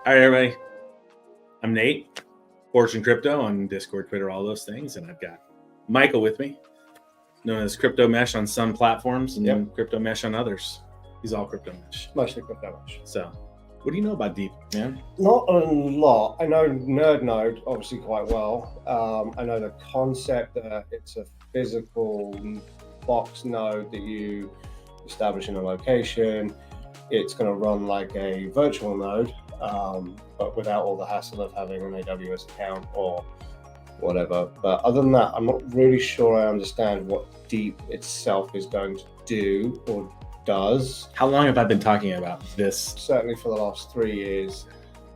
All right, everybody. I'm Nate, ForgedInCrypto on Discord, Twitter, all those things. And I've got Michael with me, known as Crypto Mesh on some platforms and Crypto Mesh on others. He's all Crypto Mesh. Mostly Crypto Mesh. So, what do you know about DeEEP, man? Not a lot. I know Nerd Node obviously quite well. I know the concept that it's a physical box node that you establish in a location. It's going to run like a virtual node, but without all the hassle of having an AWS account or whatever. But other than that, I'm not really sure I understand what DeEEP itself is going to do or does. How long have I been talking about this? Certainly for the last 3 years.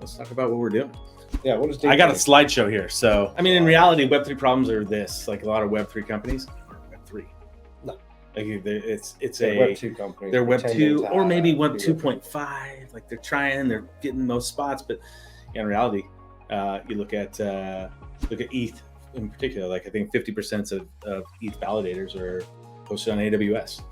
Let's talk about what we're doing. Yeah, what is DeEEP? I got a slideshow here. So, I mean, in reality, Web3 problems are this. Like a lot of Web3 companies aren't Web3. No. Like it's they're a Web2 companies. they're Web 2 or maybe Web 2.5. Like they're getting those spots, but in reality, you look at ETH in particular. Like I think 50% of ETH validators are hosted on AWS.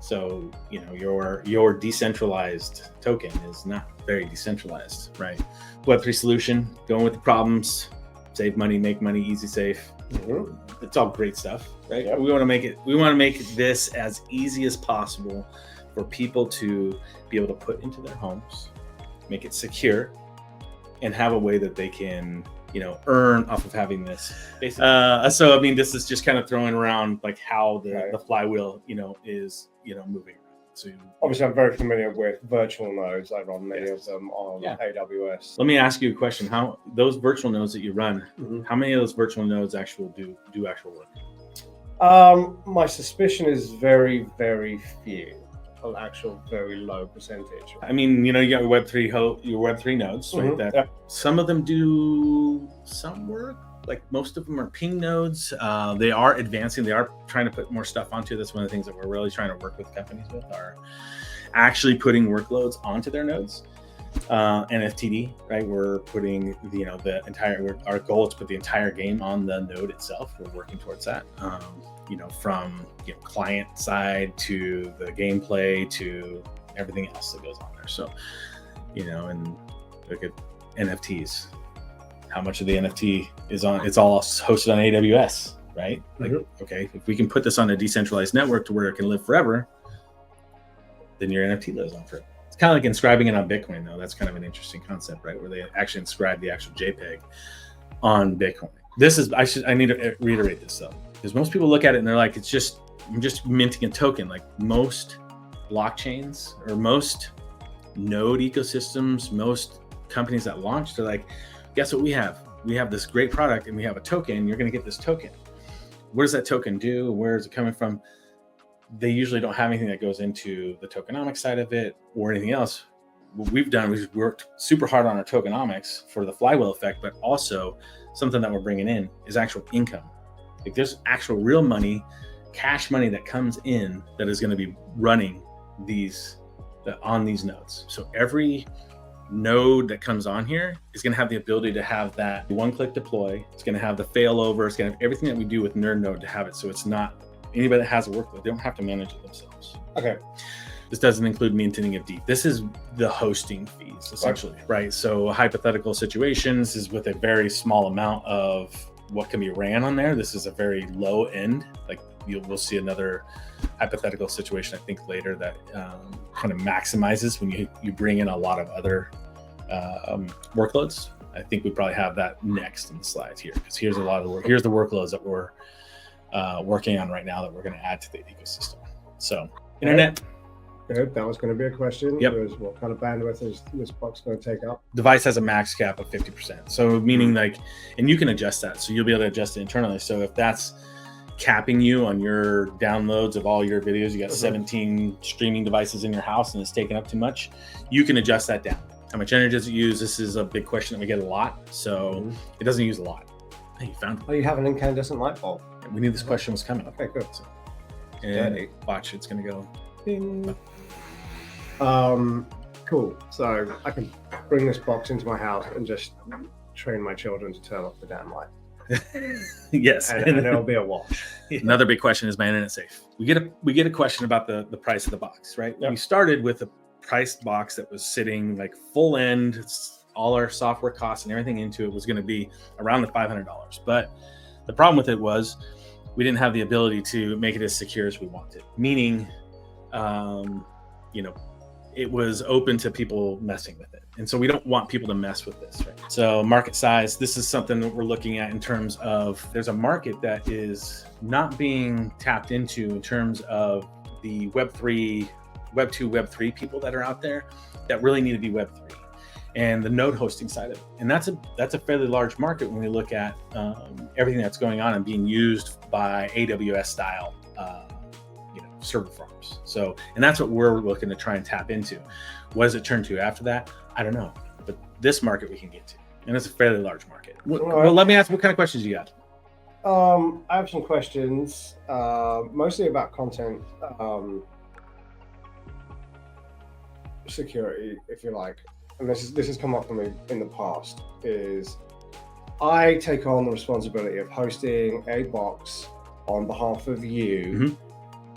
So your decentralized token is not very decentralized, right? Web3 solution, going with the problems, save money, make money, easy, safe. Mm-hmm. It's all great stuff, right? Yep. We want to make this as easy as possible for people to be able to put into their homes, make it secure, and have a way that they can, earn off of having this. So I mean, this is just kind of throwing around like how the flywheel, is, moving. So obviously, I'm very familiar with virtual nodes. I run many of them on AWS. Let me ask you a question: how those virtual nodes that you run, how many of those virtual nodes do actual work? My suspicion is very, very few. An actual very low percentage. I mean, you got your Web3 nodes, right? That some of them do some work. Like most of them are ping nodes. They are advancing. They are trying to put more stuff onto. That's one of the things that we're really trying to work with companies with, are actually putting workloads onto their nodes. NFTD, right? We're putting our goal is to put the entire game on the node itself. We're working towards that. From client side to the gameplay to everything else that goes on there. So, and look at NFTs. How much of the NFT is on? It's all hosted on AWS, right? Like, okay, if we can put this on a decentralized network to where it can live forever, then your NFT lives on forever. It's kind of like inscribing it on Bitcoin, though. That's kind of an interesting concept, right? Where they actually inscribe the actual JPEG on Bitcoin. I need to reiterate this though, because most people look at it and they're like, I'm just minting a token. Like most blockchains or most node ecosystems, most companies that launch, they're like, guess what we have? We have this great product and we have a token. You're going to get this token. What does that token do? Where is it coming from? They usually don't have anything that goes into the tokenomics side of it or anything else. What we've done, we've worked super hard on our tokenomics for the flywheel effect, but also something that we're bringing in is actual income. Like there's actual real money, cash money that comes in that is going to be running on these nodes. So every node that comes on here is going to have the ability to have that one-click deploy. It's going to have the failover. It's going to have everything that we do with Nerd Node to have it. So it's not anybody that has a workload. They don't have to manage it themselves. Okay. This doesn't include minting of DeEEP. This is the hosting fees, essentially, right? So hypothetical situations is with a very small amount of what can be ran on there. This is a very low end. Like we'll see another hypothetical situation, I think, later that kind of maximizes when you bring in a lot of other workloads. I think we probably have that next in the slides here, because here's a lot of the work. Here's the workloads that we're working on right now that we're going to add to the ecosystem. So internet. Good. That was going to be a question. Yep. Was what kind of bandwidth is this box going to take up? Device has a max cap of 50%. So meaning and you can adjust that. So you'll be able to adjust it internally. So if that's capping you on your downloads of all your videos, you got 17 streaming devices in your house and it's taking up too much, you can adjust that down. How much energy does it use? This is a big question that we get a lot. So it doesn't use a lot. Hey, you found it. Oh, you have an incandescent light bulb. We knew this question was coming. Okay, good. So, and watch, it's going to go. Ding. Cool. So I can bring this box into my house and just train my children to turn off the damn light. Yes, and it'll be a wash. Another big question: is my internet safe? We get a question about the price of the box, right? Yep. We started with a priced box that was sitting like full end, all our software costs and everything into it was going to be around the $500. But the problem with it was we didn't have the ability to make it as secure as we wanted, meaning, it was open to people messing with it. And so we don't want people to mess with this, right? So market size, this is something that we're looking at in terms of, there's a market that is not being tapped into in terms of the Web2, Web3 people that are out there that really need to be Web3 and the node hosting side of it. And that's a fairly large market when we look at everything that's going on and being used by AWS style server farms. So, and that's what we're looking to try and tap into. What does it turn to after that? I don't know, but this market we can get to, and it's a fairly large market. Well, let me ask, what kind of questions you got? I have some questions, mostly about content security, if you like. And this has come up for me in the past. Is I take on the responsibility of hosting a box on behalf of you.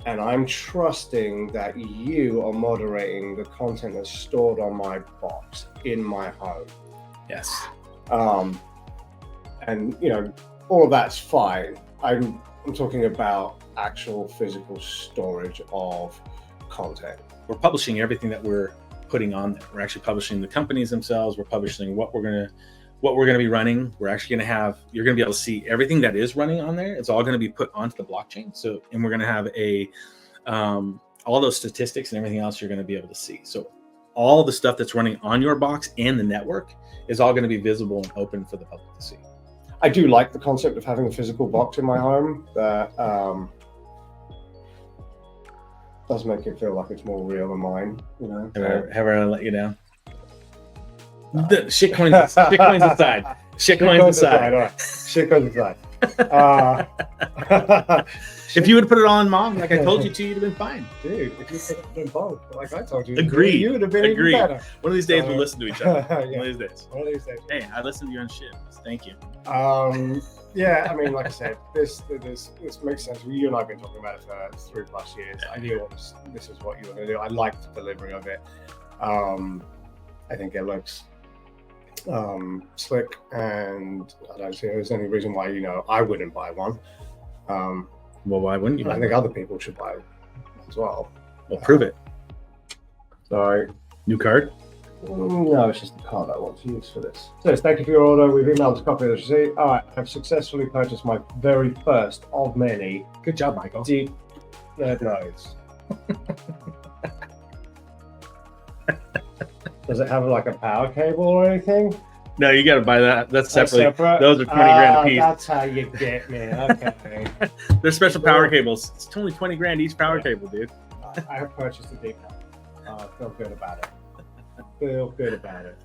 And I'm trusting that you are moderating the content that's stored on my box in my home. Yes. And all of that's fine. I'm talking about actual physical storage of content. We're publishing everything that we're putting on there. We're actually publishing the companies themselves. We're publishing what we're gonna be running. We're actually gonna have, you're gonna be able to see everything that is running on there. It's all gonna be put onto the blockchain. So, and we're gonna have all those statistics and everything else you're gonna be able to see. So all the stuff that's running on your box and the network is all gonna be visible and open for the public to see. I do like the concept of having a physical box in my home that does make it feel like it's more real than mine, Have I let you down? The shitcoins aside. Shitcoins aside. All right. Shitcoins aside. If you would have put it on mom, like I told you to, you'd have been fine. Dude, if you could have done both, like I told you, Agreed. You would have been even better. One of these days we'll listen to each other. Yeah. One of these days. Hey, I listened to you on shit. Thank you. Yeah, I mean, like I said, this makes sense. You and I have been talking about it for 3+ years. I knew this is what you were going to do. I liked the delivery of it. I think it looks slick, and I don't see there's any reason why I wouldn't buy one. Well, why wouldn't you? I think other people should buy it as well. Well, prove it. Sorry. New card? No, it's just the card I want to use for this. So thank you for your order. We've emailed a copy of the receipt. All right, I've successfully purchased my very first of many. Good job, Michael. DeEEP nodes. Does it have like a power cable or anything? No, you got to buy that. That's separate. Those are 20 grand a piece. That's how you get me. Okay. They're special power cables. It's only 20 grand each power cable, dude. I have purchased a DeEEP. Feel good about it.